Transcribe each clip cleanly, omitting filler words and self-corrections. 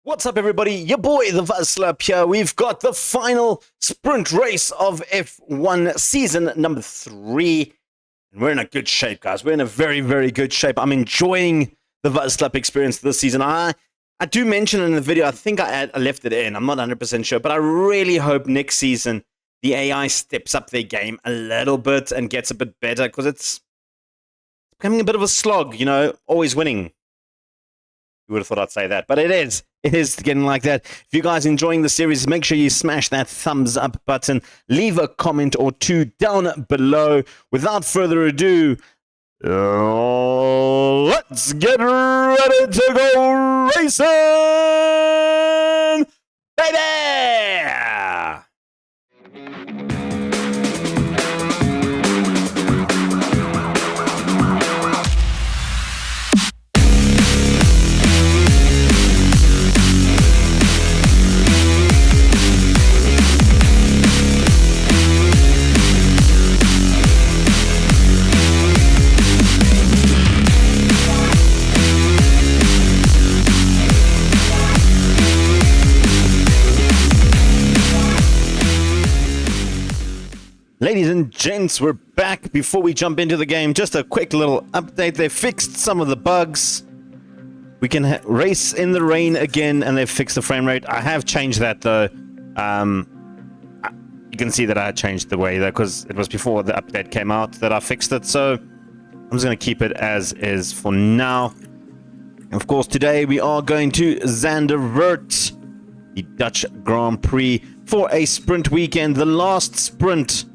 What's up, everybody? Your boy, the Vazlsap here. We've got the final sprint race of F1 season number 3. And we're in a good shape, guys. We're in a very, very good shape. I'm enjoying the Vazlsap experience this season. I do mention in the video, I think I left it in. I'm not 100% sure. But I really hope next season the AI steps up their game a little bit and gets a bit better. Because it's becoming a bit of a slog, you know, always winning. You would have thought I'd say that, but it is. It is getting like that. If you guys are enjoying the series, make sure you smash that thumbs up button. Leave a comment or two down below. Without further ado, let's get ready to go racing, baby! Ladies and gents, we're back. Before we jump into the game, just a quick little update. They fixed some of the bugs. We can race in the rain again, and they've fixed the frame rate. I have changed that, though. You can see that I had changed the way, though, because it was before the update came out that I fixed it. So I'm just going to keep it as is for now. Of course, today we are going to Zandvoort, the Dutch Grand Prix, for a sprint weekend. The last sprint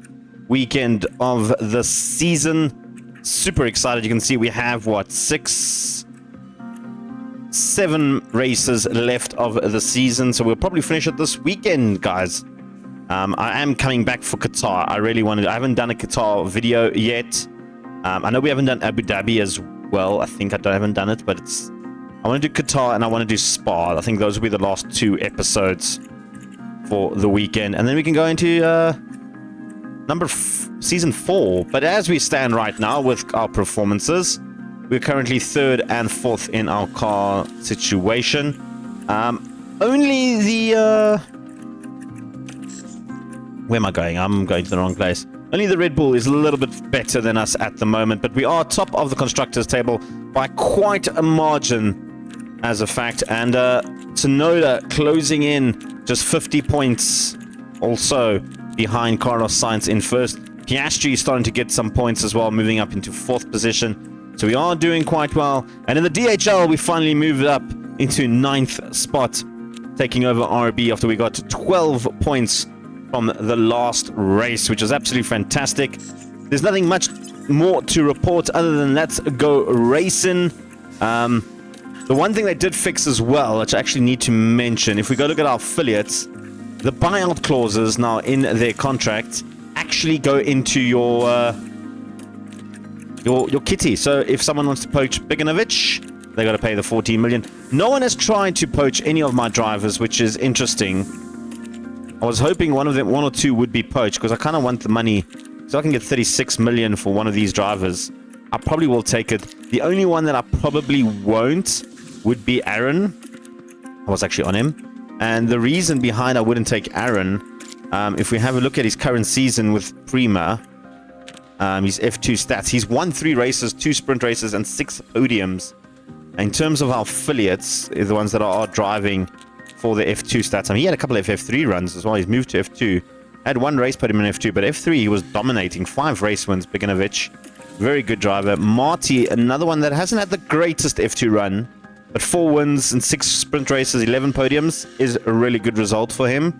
weekend of the season. Super excited. You can see we have what, 7 races left of the season, so we'll probably finish it this weekend, guys. I am coming back for Qatar. I haven't done a Qatar video yet. I know we haven't done Abu Dhabi as well. I think I haven't done it, but I want to do Qatar and I want to do Spa. I think those will be the last 2 episodes for the weekend, and then we can go into season 4. But as we stand right now with our performances, we're currently 3rd and 4th in our car situation. Only the where am I going? I'm going to the wrong place. Only the Red Bull is a little bit better than us at the moment, but we are top of the constructors table by quite a margin, as a fact. And Tsunoda closing in just 50 points also behind Carlos Sainz in 1st. Piastri is starting to get some points as well, moving up into 4th position. So we are doing quite well. And in the DHL, we finally moved up into 9th spot, taking over RB after we got 12 points from the last race, which was absolutely fantastic. There's nothing much more to report other than let's go racing. The one thing they did fix as well, which I actually need to mention, if we go look at our affiliates, the buyout clauses now in their contract actually go into your kitty. So if someone wants to poach Biganovic, they got to pay the 14 million. No one has tried to poach any of my drivers, which is interesting. I was hoping one or two would be poached, because I kind of want the money, so I can get 36 million for one of these drivers. I probably will take it. The only one that I probably won't would be Aaron. I was actually on him. And the reason behind I wouldn't take Aaron, if we have a look at his current season with Prima, his F2 stats, he's won 3 races, 2 sprint races, and 6 podiums. In terms of our affiliates, the ones that are driving for the F2 stats, I mean, he had a couple of F3 runs as well. He's moved to F2. Had 1 race podium in F2, but F3 he was dominating. 5 race wins, Biganovic. Very good driver. Marty, another one that hasn't had the greatest F2 run, but 4 wins and 6 sprint races, 11 podiums is a really good result for him.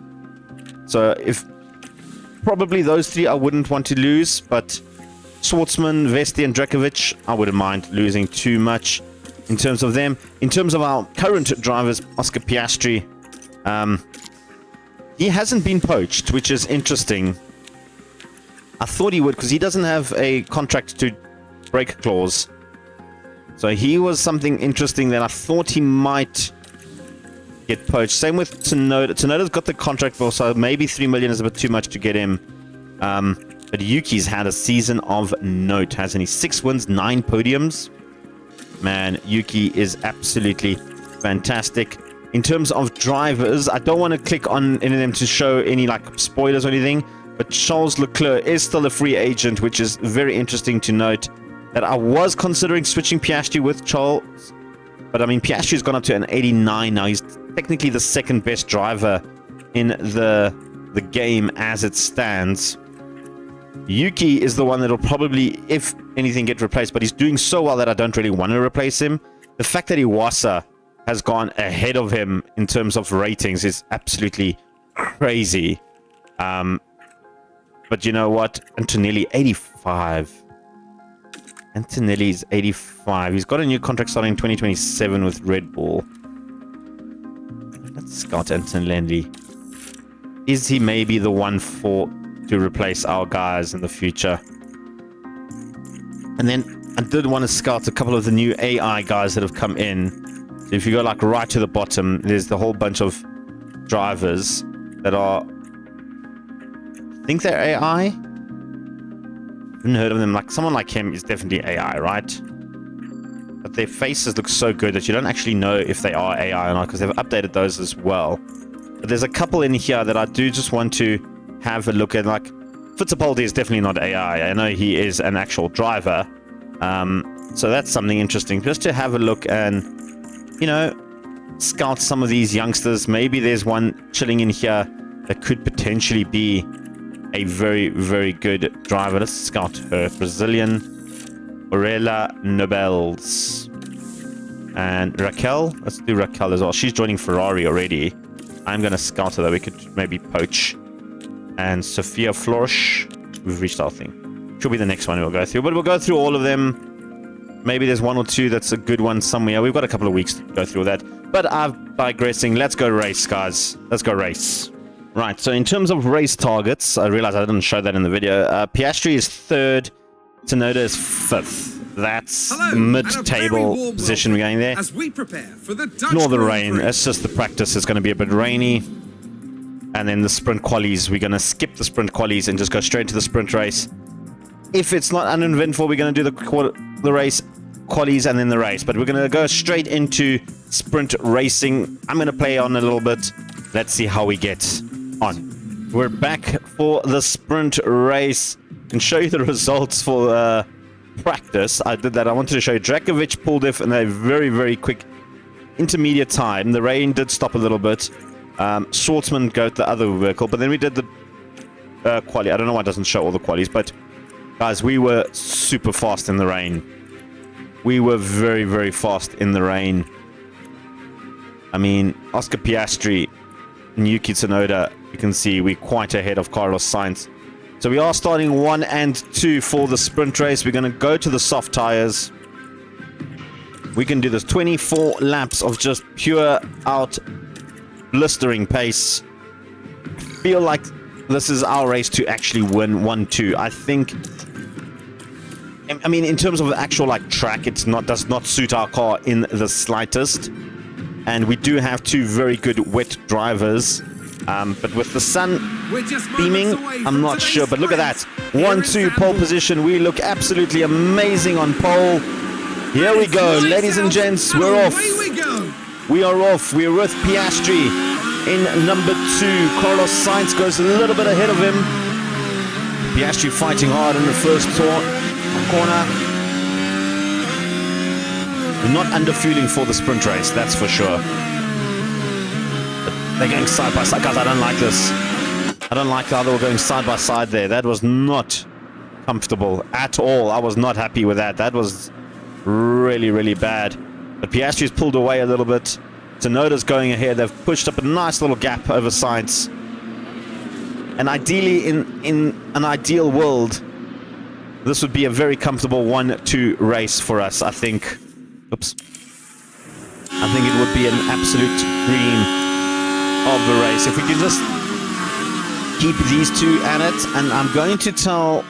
So if probably those 3 I wouldn't want to lose, but Schwartzman, Vesti, and Drakovic, I wouldn't mind losing too much in terms of them. In terms of our current drivers, Oscar Piastri, he hasn't been poached, which is interesting. I thought he would, because he doesn't have a contract to break clause. So he was something interesting that I thought he might get poached. Same with Tsunoda. Tsunoda's got the contract for, so maybe 3 million is a bit too much to get him. But Yuki's had a season of note, hasn't he? 6 wins, 9 podiums. Man, Yuki is absolutely fantastic. In terms of drivers, I don't want to click on any of them to show any like spoilers or anything, but Charles Leclerc is still a free agent, which is very interesting to note. That I was considering switching Piastri with Charles, but I mean Piastri's gone up to an 89 now. He's technically the second best driver in the game as it stands. Yuki is the one that'll probably, if anything, get replaced, but he's doing so well that I don't really want to replace him. The fact that Iwasa has gone ahead of him in terms of ratings is absolutely crazy. But you know what? Antonelli, 85. Antonelli's 85. He's got a new contract starting in 2027 with Red Bull. Let's scout Antonelli. Is he maybe the one to replace our guys in the future? And then I did want to scout a couple of the new AI guys that have come in. So if you go like right to the bottom, there's the whole bunch of drivers that are, I think they're AI. Haven't heard of them. Like someone like him is definitely AI, right? But their faces look so good that you don't actually know if they are AI or not, because they've updated those as well. But there's a couple in here that I do just want to have a look at. Like Fittipaldi is definitely not AI. I know he is an actual driver. So that's something interesting just to have a look and, you know, scout some of these youngsters. Maybe there's one chilling in here that could potentially be a very, very good driver. Let's scout her. Brazilian Orella Nobels. And Raquel. Let's do Raquel as well. She's joining Ferrari already. I'm going to scout her that we could maybe poach. And Sophia Flores. We've reached our thing. Should be the next one we'll go through. But we'll go through all of them. Maybe there's one or two that's a good one somewhere. We've got a couple of weeks to go through that. But I'm digressing. Let's go race, guys. Let's go race. Right, so in terms of race targets, I realize I didn't show that in the video. Piastri is 3rd, Tsunoda is 5th. That's the mid-table position we're going there. As we prepare for the Dutch Ignore the Grand rain, Prix. it's just the practice. It's going to be a bit rainy. And then the sprint qualies, we're going to skip the sprint qualies and just go straight to the sprint race. If it's not uneventful, we're going to do the race qualies and then the race. But we're going to go straight into sprint racing. I'm going to play on a little bit. Let's see how we get on. We're back for the sprint race. I can show you the results for practice. I did that. I wanted to show you Drakovic pulled if in a very, very quick intermediate time. The rain did stop a little bit. Schwartzman got the other vehicle, but then we did the quali. I don't know why it doesn't show all the qualies, but guys, we were super fast in the rain. We were very, very fast in the rain. I mean, Oscar Piastri and Yuki Tsunoda, you can see we're quite ahead of Carlos Sainz. So we are starting 1 and 2 for the sprint race. We're going to go to the soft tires. We can do this 24 laps of just pure out blistering pace. I feel like this is our race to actually win 1-2. I think, I mean, in terms of the actual like track, it's not, does not suit our car in the slightest. And we do have two very good wet drivers. But with the sun beaming, I'm not sure. But look at that. 1-2 pole position. We look absolutely amazing on pole. Here we go, ladies and gents. We're off. We are off. We're with Piastri in number 2. Carlos Sainz goes a little bit ahead of him. Piastri fighting hard in the first corner. We're not underfueling for the sprint race, that's for sure. But they're going side by side. Guys, I don't like this. I don't like how they were going side by side there. That was not comfortable at all. I was not happy with that. That was really, really bad. But Piastri's pulled away a little bit. Tsunoda's going ahead. They've pushed up a nice little gap over Sainz. And ideally, in an ideal world, this would be a very comfortable 1-2 race for us, I think. Oops. I think it would be an absolute dream of the race. If we can just keep these two at it. And I'm going to tell...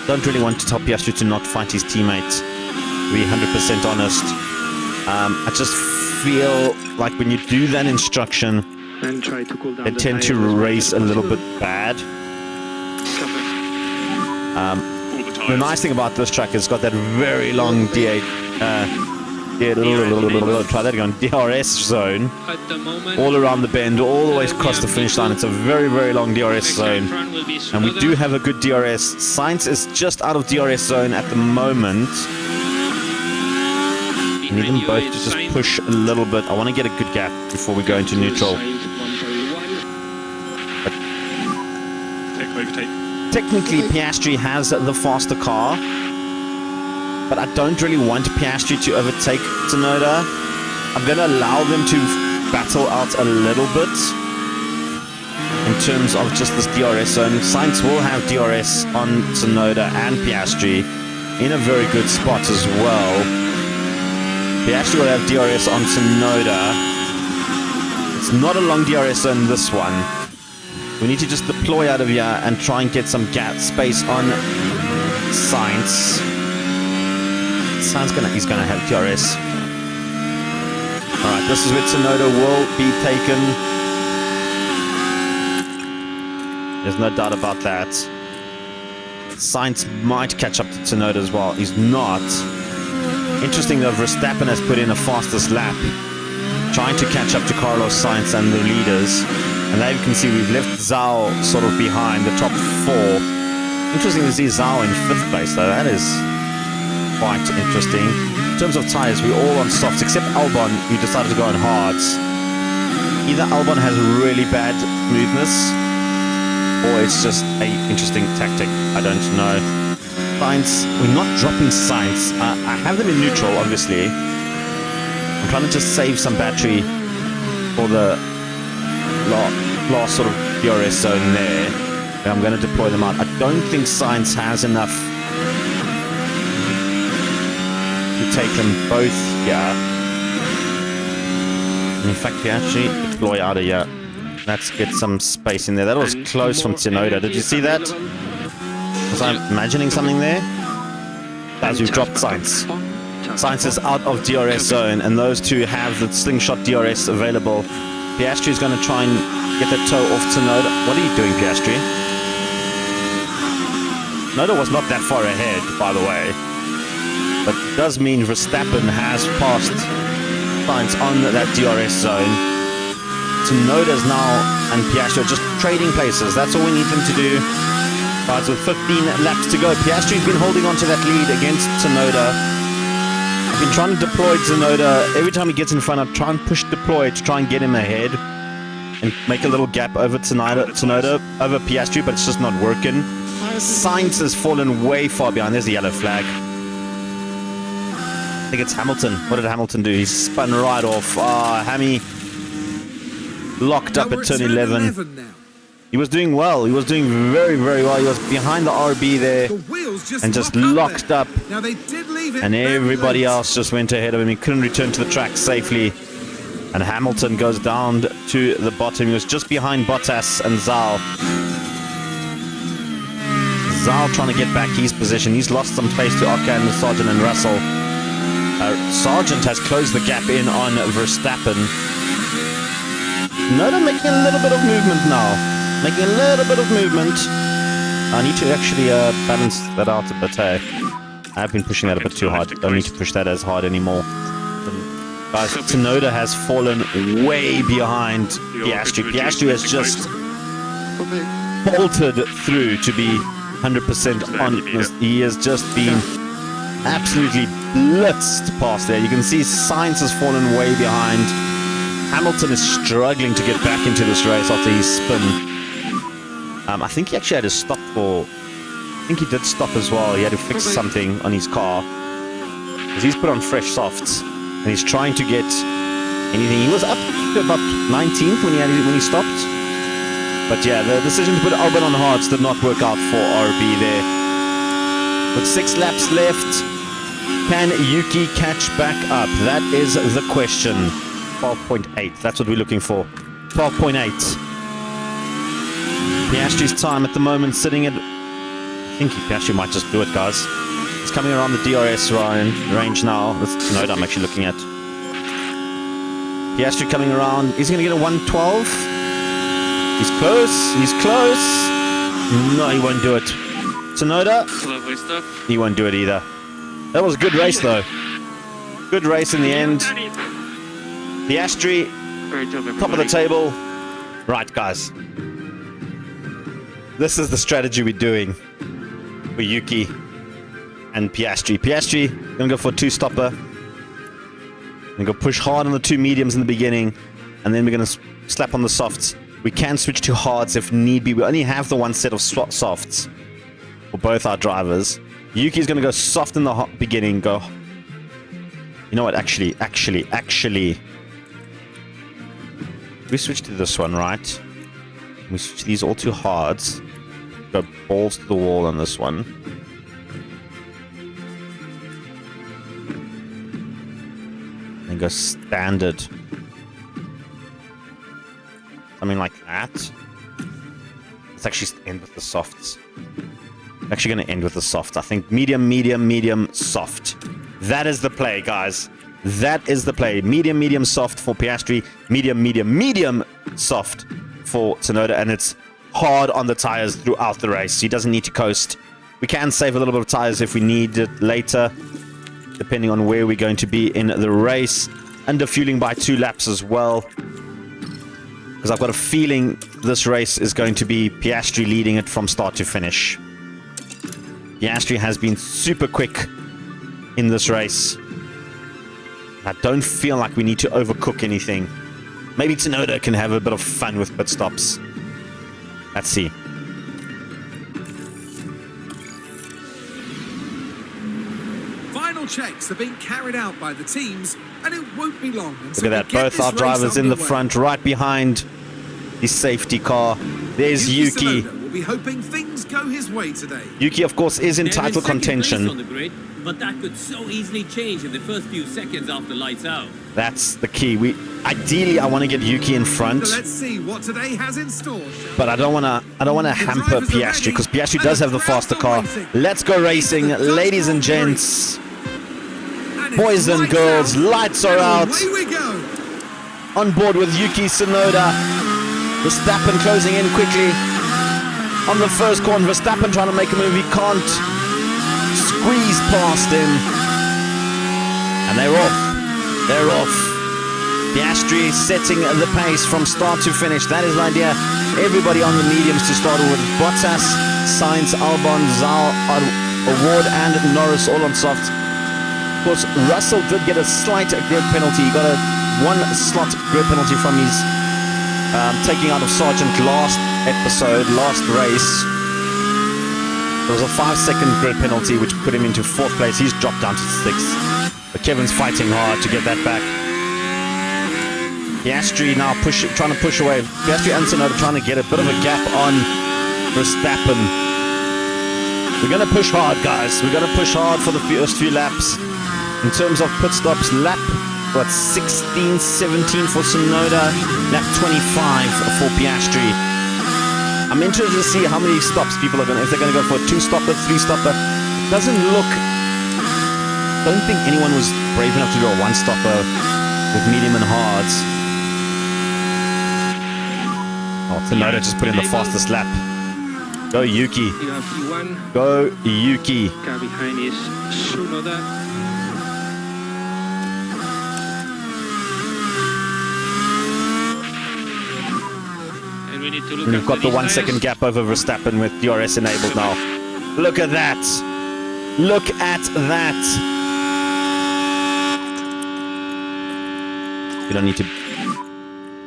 Don't really want to tell Piastri to not fight his teammates. To be 100% honest. I just feel like when you do that instruction, and try to cool down they tend to race a little bit bad. The nice thing about this track is it's got that very long Try that again. DRS zone. All around the bend, all the way across the finish line. It's a very, very long DRS zone. And we do have a good DRS. Sainz is just out of DRS zone at the moment. I need them both to just push a little bit. I want to get a good gap before we go into neutral. But technically, Piastri has the faster car. But I don't really want Piastri to overtake Tsunoda. I'm going to allow them to battle out a little bit in terms of just this DRS zone. Sainz will have DRS on Tsunoda and Piastri in a very good spot as well. Piastri will have DRS on Tsunoda. It's not a long DRS zone, this one. We need to just deploy out of here and try and get some gap space on Sainz. He's gonna have DRS. Alright, this is where Tsunoda will be taken. There's no doubt about that. Sainz might catch up to Tsunoda as well. He's not. Interesting though, Verstappen has put in a fastest lap, trying to catch up to Carlos Sainz and the leaders. And there you can see we've left Zhao sort of behind the top 4. Interesting to see Zhao in 5th place though. That is quite interesting. In terms of tyres, we're all on softs except Albon, who decided to go on hards. Either Albon has really bad smoothness, or it's just a interesting tactic. I don't know. Sainz, we're not dropping Sainz. I have them in neutral, obviously. I'm trying to just save some battery for the last sort of DRS zone there. And I'm going to deploy them out. I don't think Sainz has enough to take them both here. In fact, we actually deploy out of here. Let's get some space in there. That was close from Tsunoda. Did you see that? Was I imagining something there? As we've dropped Sainz. Sainz is out of DRS zone, and those two have the slingshot DRS available. Piastri is going to try and get the toe off Tsunoda. What are you doing, Piastri? Tsunoda was not that far ahead, by the way. But it does mean Verstappen has passed Sainz on that DRS zone. Tsunoda's now and Piastri are just trading places. That's all we need them to do. Guys, with 15 laps to go, Piastri's been holding on to that lead against Tsunoda. I've been trying to deploy Tsunoda. Every time he gets in front, I try and push deploy to try and get him ahead and make a little gap over Tsunoda over Piastri, but it's just not working. Sainz has fallen way far behind. There's the yellow flag. I think it's Hamilton. What did Hamilton do? He spun right off. Hammy locked up at turn 11. He was doing well. He was doing very, very well. He was behind the RB there and just locked up. And everybody else just went ahead of him. He couldn't return to the track safely. And Hamilton goes down to the bottom. He was just behind Bottas and Zhao. Zhao trying to get back his position. He's lost some space to Ocon, Sargent and Russell. Sargent has closed the gap in on Verstappen. Noda making a little bit of movement now. Making a little bit of movement. I need to actually balance that out a bit. I've been pushing that a bit too hard. Don't need to push that as hard anymore. Guys, Tsunoda has fallen way behind Piastri. Piastri has just bolted through to be 100% on. He has just been absolutely blitzed past there. You can see Sainz has fallen way behind. Hamilton is struggling to get back into this race after his spin. I think he actually had to stop for... I think he did stop as well. He had to fix something on his car. Because he's put on fresh softs. And he's trying to get anything. He was up to about 19th when he stopped. But yeah, the decision to put Albon on hards did not work out for RB there. With 6 laps left, can Yuki catch back up? That is the question. 12.8. That's what we're looking for. 12.8. Piastri's time at the moment sitting at... I think Piastri might just do it, guys. He's coming around the DRS range now. That's Tsunoda I'm actually looking at. Piastri coming around. He's going to get a 112. He's close. He's close. No, he won't do it. Tsunoda. Lovely stuff. He won't do it either. That was a good race, though. Good race in the end. Piastri, Great job, everybody. top of the table. Right, guys. This is the strategy we're doing for Yuki and Piastri. Piastri, gonna go for a two-stopper. Gonna go push hard on the two mediums in the beginning, and then we're gonna slap on the softs. We can switch to hards if need be. We only have the one set of softs for both our drivers. Yuki's gonna go soft in the beginning. Go. You know what? Actually, we switch to this one, right? We switch these all to hards. Go balls to the wall on this one. And go standard. Something like that. Let's actually end with the softs. Actually going to end with the softs. I think medium, medium, medium, soft. That is the play, guys. That is the play. Medium, medium, soft for Piastri. Medium, medium, medium, soft for Tsunoda. And it's hard on the tires throughout the race. He doesn't need to coast. We can save a little bit of tires if we need it later, depending on where we're going to be in the race. Under fueling by 2 laps as well, because I've got a feeling this race is going to be Piastri leading it from start to finish. Piastri has been super quick in this race. I don't feel like we need to overcook anything. Maybe Tsunoda can have a bit of fun with pit stops. Let's see. Final checks are being carried out by the teams, and it won't be long. Look at that, both our drivers in the front, right behind the safety car. There's Yuki. Will be hoping things go his way today. Yuki, of course, is in title contention. On the grid, but that could so easily change in the first few seconds after lights out. That's the key. Ideally, I want to get Yuki in front. So let's see what today has in store. But I don't want to hamper Piastri, because Piastri does have the faster car. Let's go racing, ladies and gents. Boys and girls, lights are out. Away we go. On board with Yuki Tsunoda. Verstappen closing in quickly. On the first corner, Verstappen trying to make a move. He can't squeeze past him. And they're off. They're off. Piastri setting the pace from start to finish. That is the idea. Everybody on the mediums to start with. Bottas, Sainz, Albon, Zhou, Award, and Norris all on soft. Of course, Russell did get a slight grid penalty. He got a 1 slot grid penalty from his taking out of Sargent last race. There was a 5-second grid penalty which put him into 4th place. He's dropped down to 6th. But Kevin's fighting hard to get that back. Piastri now trying to push away. Piastri and Tsunoda trying to get a bit of a gap on Verstappen. We're going to push hard, guys. We're going to push hard for the first few laps. In terms of pit stops, lap 16, 17 for Tsunoda, lap 25 for Piastri. I'm interested to see how many stops people are going to, if they're going to go for a 2-stopper, 3-stopper. It doesn't look, I don't think anyone was brave enough to do a 1-stopper with medium and hards. Oh, Tsunoda just put in the fastest lap. Go Yuki. You have P1. Go Yuki. Car behind is Tsunoda. We've got the 1 second gap over Verstappen with DRS enabled now. Look at that. Look at that. We don't need to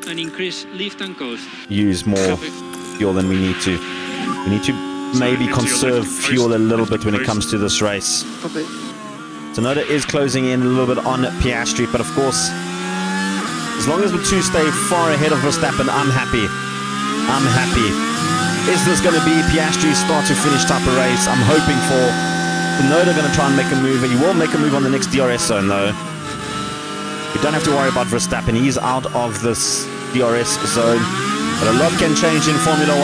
And increase lift and coast. use more fuel than we need to. We need to maybe conserve fuel a little bit when it comes to this race. Tsunoda is closing in a little bit on Piastri, but of course, as long as the two stay far ahead of Verstappen, I'm happy. I'm happy. Is this going to be Piastri's start to finish type of race? I'm hoping for. Tsunoda going to try and make a move. He will make a move on the next DRS zone though. We don't have to worry about Verstappen. He's out of this DRS zone. But a lot can change in Formula 1.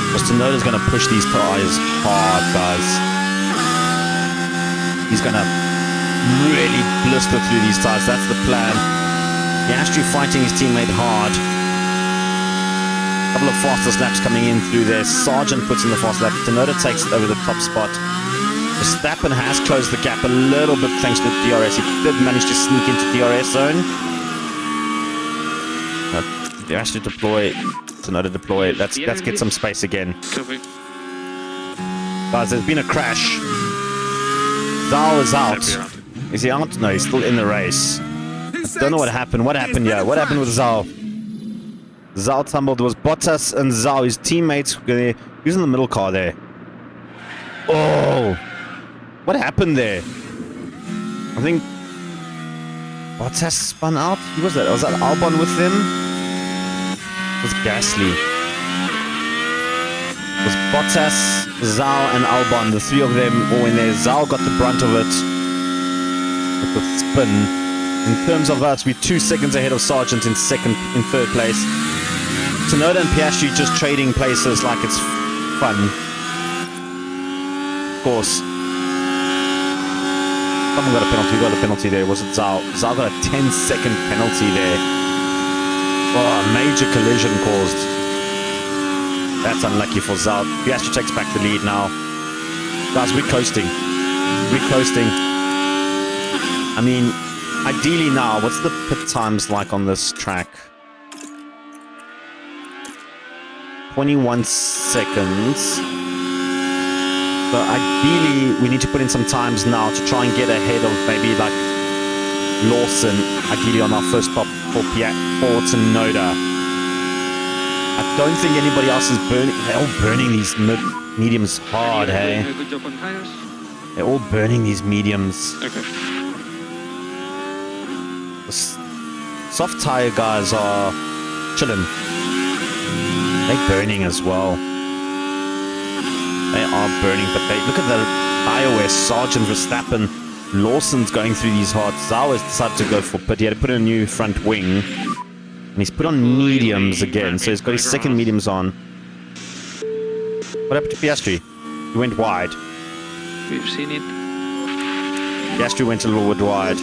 Because Tsunoda's going to push these tires hard, guys. He's going to really blister through these tires. That's the plan. Piastri fighting his teammate hard. A couple of fastest laps coming in through there. Sargent puts in the fast lap. Tsunoda takes it over the top spot. Verstappen has closed the gap a little bit thanks to the DRS. He did manage to sneak into DRS zone. He has to deploy. Tsunoda deploy. Let's get some space again. Copy. Guys, there's been a crash. Zal is out. Is he out? No, he's still in the race. Don't know what happened. What happened here? What happened with Zal? Zal tumbled. It was Bottas and Zal, his teammates. Who's in the middle car there? Oh! What happened there? I think Bottas spun out. Who was that? Was that Albon with him? It was Gasly. It was Bottas, Zal, and Albon. The three of them all in there. Zal got the brunt of it with the spin. In terms of us, we're 2 seconds ahead of Sargent in third place. Tsunoda and Piastri just trading places like it's fun. Of course. Someone got a penalty. Who got a penalty there? Was it Zal? Zal got a 10-second penalty there. Oh, a major collision caused. That's unlucky for Zal. Piastri takes back the lead now. Guys, we're coasting. We're coasting. I mean, ideally now, what's the pit times like on this track? 21 seconds. So ideally, we need to put in some times now to try and get ahead of maybe like Lawson, ideally on our first stop for Tsunoda. I don't think anybody else is burning. They're all burning these mediums hard, hey? Good job on tires. They're all burning these mediums. Okay. The soft tire guys are chilling. They're burning as well. They are burning, but they look at the iOS. Sargent, Verstappen, Lawson's going through these hard. Zhao has decided to go for pit. He had to put in a new front wing, and he's put on mediums again. So he's got his second mediums on. What happened to Piastri? He went wide. We've seen it. Piastri went a little bit wide.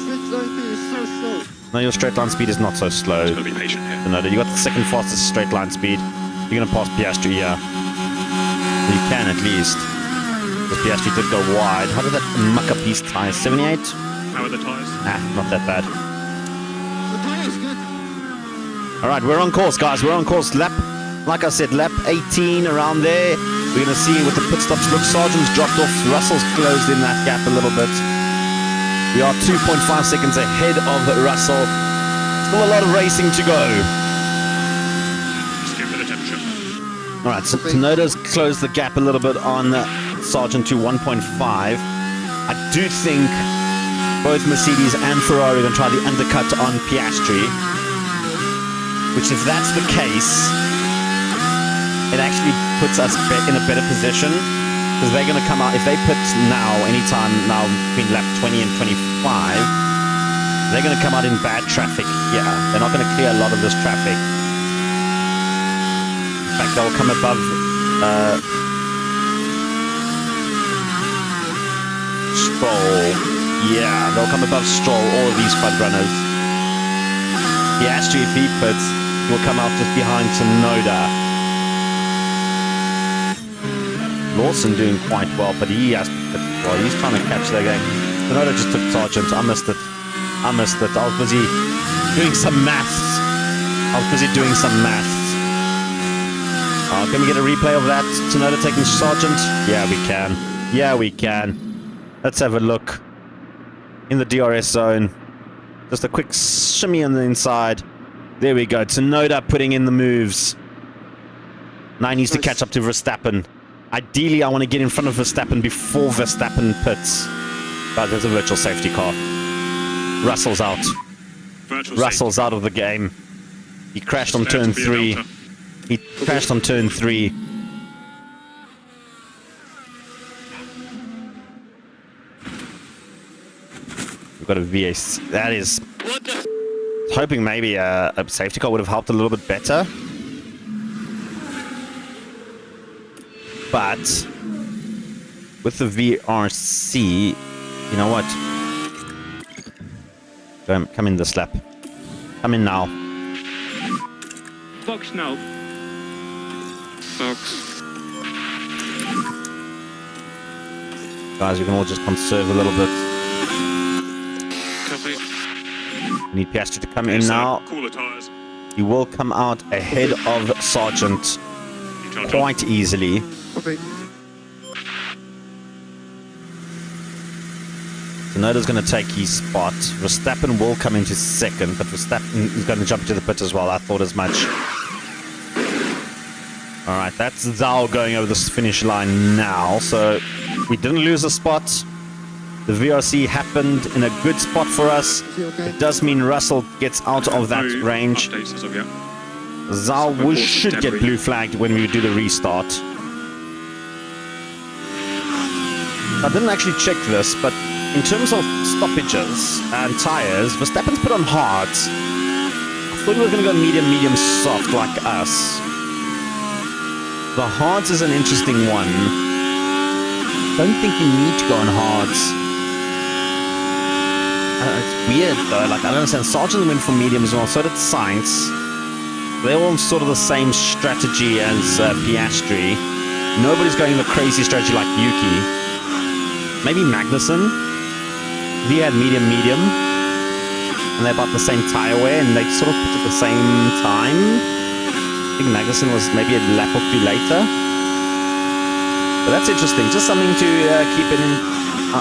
No, your straight line speed is not so slow. Gotta be patient here. No, you got the second fastest straight line speed. You're gonna pass Piastri, yeah. You can at least. Because Piastri did go wide. How did that muck up his tires? 78? How are the tyres? Ah, not that bad. Alright, we're on course, guys. We're on course. Lap, like I said, lap 18 around there. We're gonna see what the pit stops look. Sargent's dropped off. Russell's closed in that gap a little bit. We are 2.5 seconds ahead of Russell. Still a lot of racing to go. Just give it a temperature. Alright, so Tsunoda's closed the gap a little bit on Sargent to 1.5. I do think both Mercedes and Ferrari are going to try the undercut on Piastri. Which, if that's the case, it actually puts us in a better position. Because they're going to come out, if they put now, anytime now between lap 20 and 25, they're going to come out in bad traffic. Yeah, they're not going to clear a lot of this traffic. In fact, they'll come above Stroll. Yeah, they'll come above Stroll, all of these front runners. Piastri, if he pits, will come out just behind Tsunoda. Lawson doing quite well, but he has to pit well. He's trying to catch that game. Tsunoda just took Sargent. I missed it. I was busy doing some maths. Can we get a replay of that? Tsunoda taking Sargent? Yeah, we can. Yeah, we can. Let's have a look. In the DRS zone. Just a quick shimmy on the inside. There we go. Tsunoda putting in the moves. Now he needs to catch up to Verstappen. Ideally, I want to get in front of Verstappen before Verstappen pits. But there's a virtual safety car. Russell's out. Russell's out of the game. He crashed on turn 3. He crashed on turn 3. We've got a VAC. That is... Hoping maybe a safety car would have helped a little bit better. But with the VRC, you know what? Come in this lap. Come in now. Box now. Box. Guys, we can all just conserve a little bit. Copy. We need Piastri to come in Yes, now. Cooler tyres. He will come out ahead of Sargent quite easily. Copy. Tsunoda's going to take his spot. Verstappen will come into second, but Verstappen is going to jump into the pit as well. I thought as much. Alright, that's Zhao going over this finish line now. So we didn't lose a spot. The VRC happened in a good spot for us. It does mean Russell gets out of that No range. updates as of yet. Zhao should get blue flagged when we do the restart. I didn't actually check this, but in terms of stoppages and tires, Verstappen's put on hards. I thought we were going to go medium, medium, soft like us. The hards is an interesting one. Don't think you need to go on hards. It's weird though, like I don't understand. Sargent went for medium as well, so did Sainz. They're all sort of the same strategy as Piastri. Nobody's going the crazy strategy like Yuki. Maybe Magnussen. He had medium, medium. And they're about the same tire wear, and they sort of put it at the same time. I think Magnussen was maybe a lap or two later. But that's interesting. Just something to keep it in.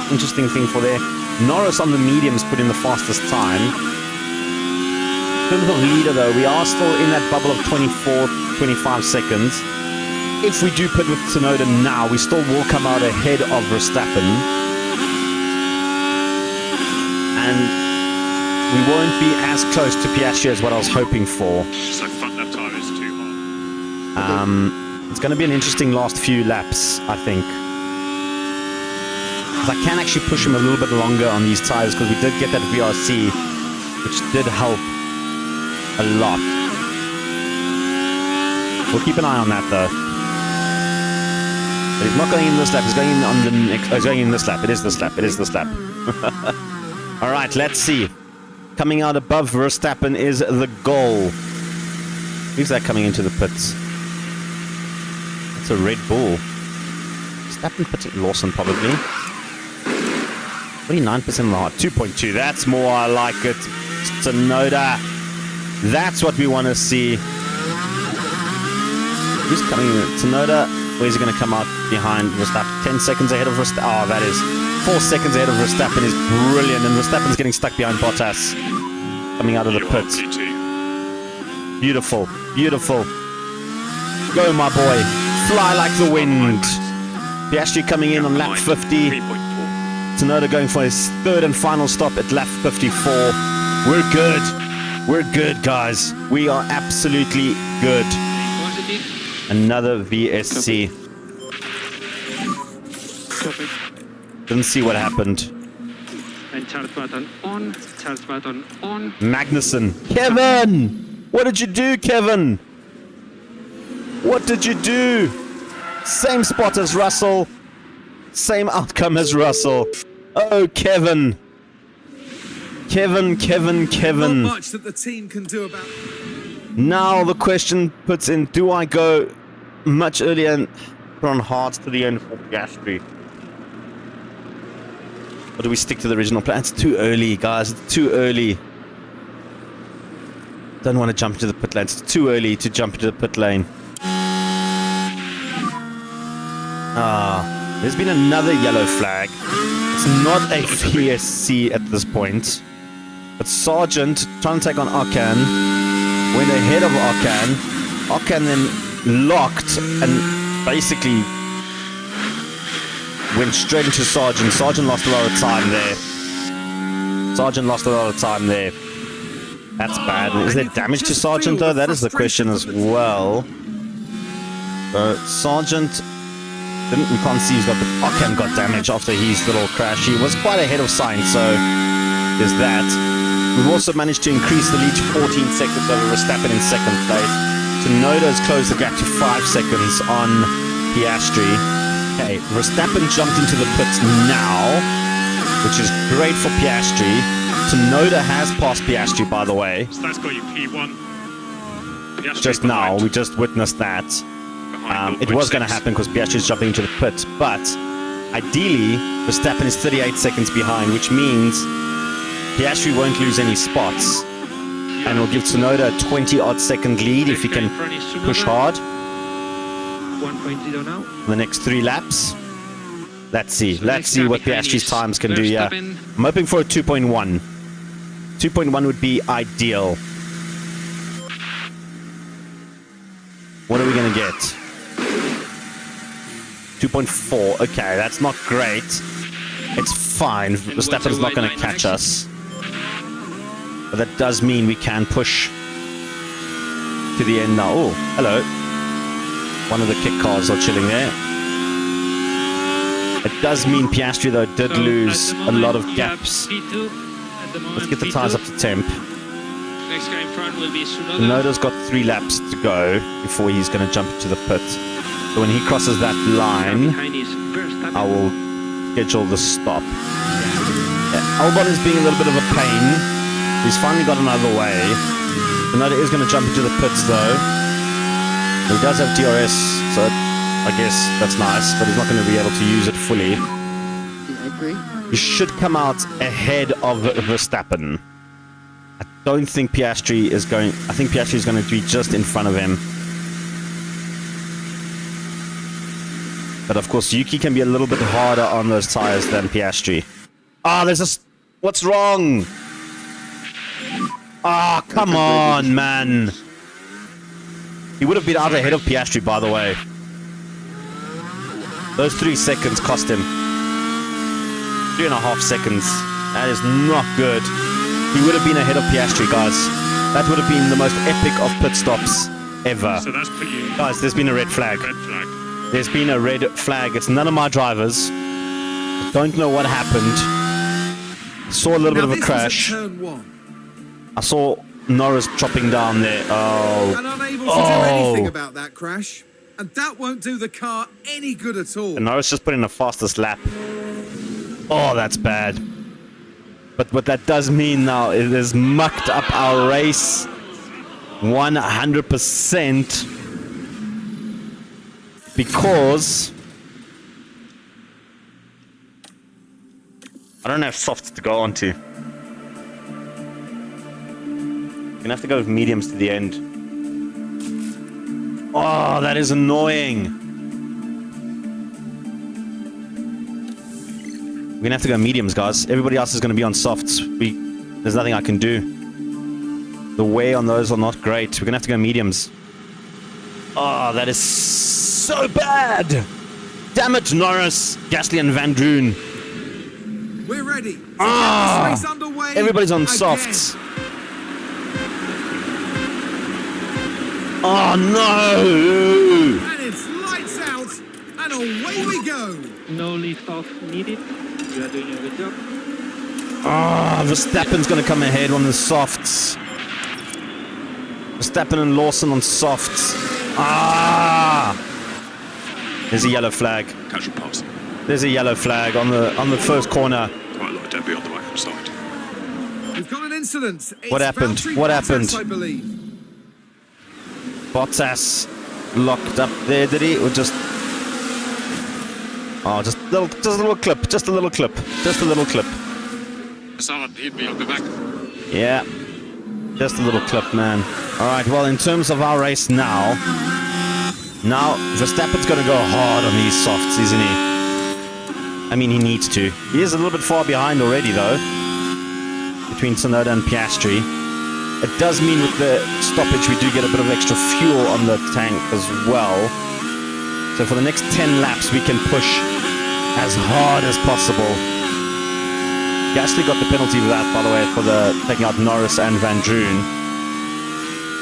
Interesting thing for there. Norris on the mediums put in the fastest time. In terms of leader though, we are still in that bubble of 24, 25 seconds. If we do pit with Tsunoda now, we still will come out ahead of Verstappen. And we won't be as close to Piastri as what I was hoping for. So front left tyre is too hot. It's going to be an interesting last few laps, I think. I can actually push him a little bit longer on these tires because we did get that VRC, which did help a lot. We'll keep an eye on that though. But he's not going in this lap. He's going in on the next. Oh, he's going in this lap. It is this lap. It is this lap. All right, let's see. Coming out above Verstappen is the goal. Who's that coming into the pits? It's a Red Bull. Verstappen put Lawson probably. 29% on the hard. 2.2. That's more. I like it. Tsunoda. That's what we want to see. Who's coming in? Tsunoda. Where's he going to come out behind Verstappen? 10 seconds ahead of Verstappen. Oh, that is 4 seconds ahead of Verstappen is brilliant. And Verstappen's getting stuck behind Bottas. Coming out of the pits. Beautiful. Beautiful. Go, my boy. Fly like the wind. Piastri coming in on lap 50. 3.4. Tsunoda going for his third and final stop at lap 54. We're good. We're good, guys. We are absolutely good. Positive. Another VSC. Copy. Didn't see what happened. And charge button on. Charge button on. Magnussen. Kevin! What did you do, Kevin? What did you do? Same spot as Russell. Same outcome as Russell. Oh, Kevin. Kevin. Not much that the team can do about it. Now the question puts in, do I go much earlier and put on hards to the end for Piastri? Or do we stick to the original plan? It's too early, guys. It's too early. Don't want to jump into the pit lane. It's too early to jump into the pit lane. There's been another yellow flag. It's not a VSC at this point. But Sargent trying to take on Ocon. Went ahead of Ocon. Ocon then locked and basically went straight into Sargent. Sargent lost a lot of time there. That's bad. Is there damage to Sargent though? That is the question as well. Sargent... we can't see he's got the... Ocon got damage after his little crash. He was quite ahead of Sainz, so there's that. We've also managed to increase the lead to 14 seconds over Verstappen in second place. Tsunoda has closed the gap to 5 seconds on Piastri. Okay, Verstappen jumped into the pits now, which is great for Piastri. Tsunoda has passed Piastri, by the way. So that's got you P1. Piastri Just now, behind. we just witnessed that. Behind It was 0.6. going to happen because Piastri is jumping into the pit, but ideally, Verstappen is 38 seconds behind, which means Piastri won't lose any spots. And will give Tsunoda a 20-odd second lead if he can push hard 1.0 now. the next 3 laps. Let's see. Let's see what Piastri's times can do, yeah. I'm hoping for a 2.1. 2.1 would be ideal. What are we going to get? 2.4. Okay, that's not great. It's fine. Verstappen's not going to catch us. But that does mean we can push to the end now. Oh, hello. One of the kick cars are chilling there. It does mean Piastri, though, did lose a lot of gaps. Let's get the tyres up to temp. Next guy in front will be Tsunoda. Tsunoda's got 3 laps to go before he's going to jump into the pit. So when he crosses that line, Behind is Verstappen. I will schedule the stop. Yeah, Albon is being a little bit of a pain. He's finally got another way. Tsunoda is going to jump into the pits, though. He does have DRS, so I guess that's nice, but he's not going to be able to use it fully. I agree. He should come out ahead of Verstappen. I don't think Piastri is going... I think Piastri is going to be just in front of him. But of course, Yuki can be a little bit harder on those tires than Piastri. Ah, there's a... What's wrong? Ah, come on, man. He would have been out ahead of Piastri, by the way. Those 3 seconds cost him. 3.5 seconds. That is not good. He would have been ahead of Piastri, guys. That would have been the most epic of pit stops ever. So that's put you Guys, there's been a red flag. red flag. There's been a red flag. It's none of my drivers. I don't know what happened. Saw a little bit of a this was crash. at turn 1, I saw Norris chopping down there. and Oh. unable to do anything about that crash. And that won't do the car any good at all. And Norris just put in the fastest lap. Oh, that's bad. But what that does mean now, it has mucked up our race 100%. Because I don't have softs to go onto. We're gonna have to go with mediums to the end. Oh, that is annoying. We're gonna have to go mediums, guys. Everybody else is gonna be on softs. There's nothing I can do. The wear on those are not great. We're gonna have to go mediums. Oh, that is so bad. Damn it, Norris, Gasly, and Van Droon. We're ready. To Ah, get this race underway everybody's on again. softs. Oh no! And it's lights out, and away we go. No lift off needed. You are doing a good job. Ah, Verstappen's gonna come ahead on the softs. Verstappen and Lawson on softs. Ah! There's a yellow flag. Casual pass. There's a yellow flag on the first corner. Quite a lot of debris on the right hand side. We've got an incident. It's What happened? Valtteri What Bottas, happened? I believe. Bottas locked up there, did he? Or just... Oh, just a little clip. Just a little clip. Just a little clip. Someone hit me on the back. Yeah. Just a little clip, man. Alright, well, in terms of our race now... Now, Verstappen's going to go hard on these softs, isn't he? I mean, he needs to. He is a little bit far behind already, though. Between Tsunoda and Piastri. It does mean with the stoppage, we do get a bit of extra fuel on the tank as well. So for the next 10 laps, we can push as hard as possible. Gasly got the penalty for that, by the way, for the taking out Norris and Van Droon.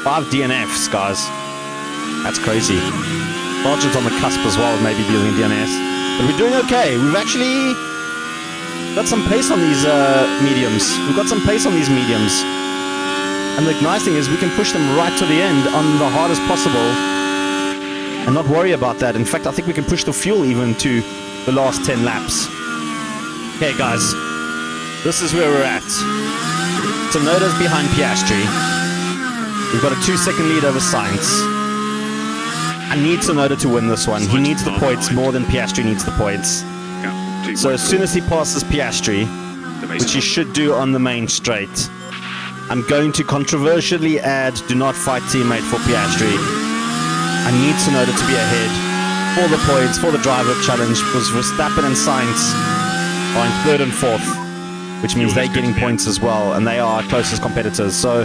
5 DNFs, guys. That's crazy. Sargent's on the cusp as well, maybe dealing in DNS. But we're doing okay. We've actually got some pace on these mediums. We've got some pace on these mediums. And the nice thing is we can push them right to the end on the hardest possible and not worry about that. In fact, I think we can push the fuel even to the last 10 laps. Okay, guys. This is where we're at. Tsunoda's behind Piastri. We've got a 2-second lead over Sainz. I need Tsunoda to win this one. He needs the points more than Piastri needs the points. Go. So as soon as he passes Piastri, which he should do on the main straight, I'm going to controversially add do not fight teammate for Piastri. I need Tsunoda to be ahead for the points, for the driver challenge, because Verstappen and Sainz are in 3rd and 4th, which means they're getting points as well, and they are our closest competitors. So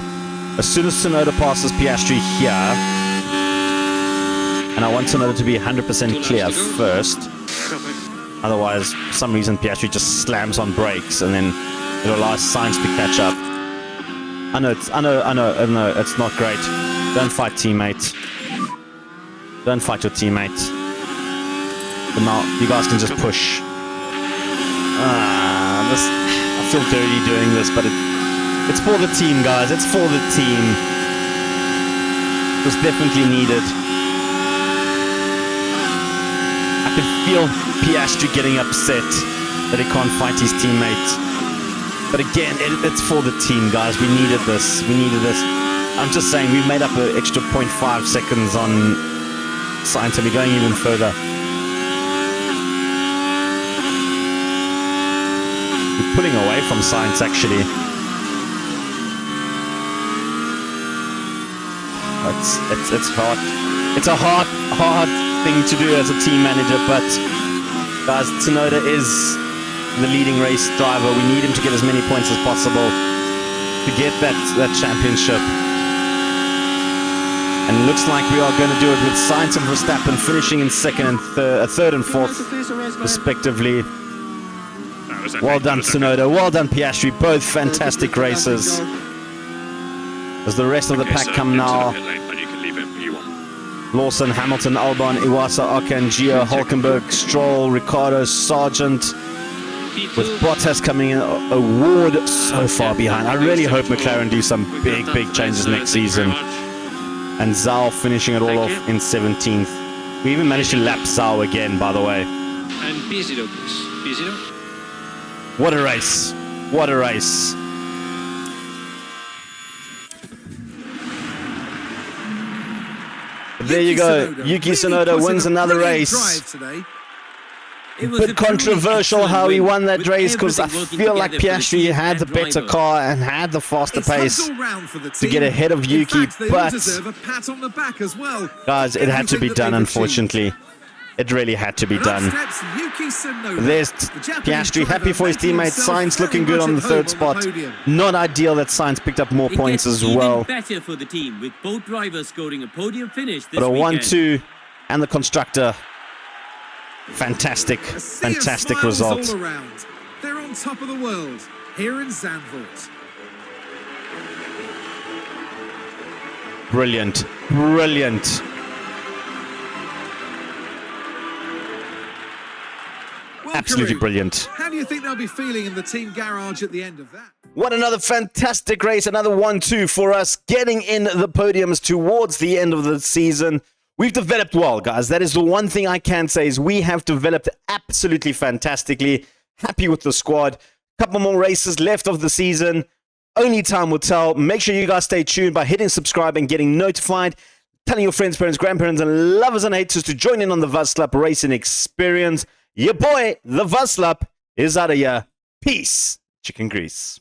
as soon as Tsunoda passes Piastri here, and I want Tsunoda to be 100% clear first, otherwise for some reason Piastri just slams on brakes and then it'll allow Sainz to catch up. I know, it's not great. Don't fight teammate. Don't fight your teammate. But now, you guys can just push. I feel dirty doing this, but it's for the team, guys. It's for the team. It was definitely needed. I can feel Piastri getting upset that he can't fight his teammate. But again, it's for the team, guys. We needed this. We needed this. I'm just saying, we've made up an extra 0.5 seconds on Sainz, and we're going even further. We're pulling away from Sainz, actually. It's hard. It's a hard thing to do as a team manager, but guys, Tsunoda is the leading race driver. We need him to get as many points as possible to get that championship. And it looks like we are going to do it with Sainz and Verstappen finishing in 2nd and 3rd and 4th respectively. Well done Tsunoda, well done Piastri, both fantastic races. As the rest of the pack come now, Lawson, Hamilton, Albon, Iwasa, Okan, Gio, Hulkenberg, Stroll, Ricciardo, Sargent, with Bottas coming in a Ward so far behind. I really hope McLaren do some big changes next season. And Zhao finishing it all off in 17th. We even managed to lap Zhao again, by the way. And P0, please. P0. What a race. What a race. There you go. Yuki Tsunoda wins another race. A bit controversial how he won that race, because I feel like Piastri had the better car and had the faster pace to get ahead of Yuki, but guys, it had to be done, unfortunately. It really had to be done. There's Piastri, happy for his teammate. Sainz looking good on the 3rd spot. Not ideal that Sainz picked up more points as well. Better for the team, with both drivers scoring a podium finish this But a weekend. 1-2 and the constructor. Fantastic result. All around. They're on top of the world here in Zandvoort. Brilliant. Well, Absolutely Kareem, brilliant. How do you think they'll be feeling in the team garage at the end of that? What another fantastic race, another 1-2 for us, getting in the podiums towards the end of the season. We've developed well, guys. That is the one thing I can say, is we have developed absolutely fantastically. Happy with the squad. Couple more races left of the season. Only time will tell. Make sure you guys stay tuned by hitting subscribe and getting notified. Telling your friends, parents, grandparents, and lovers and haters to join in on the Vazlsap racing experience. Your boy, the Vazlsap, is out of here. Peace. Chicken grease.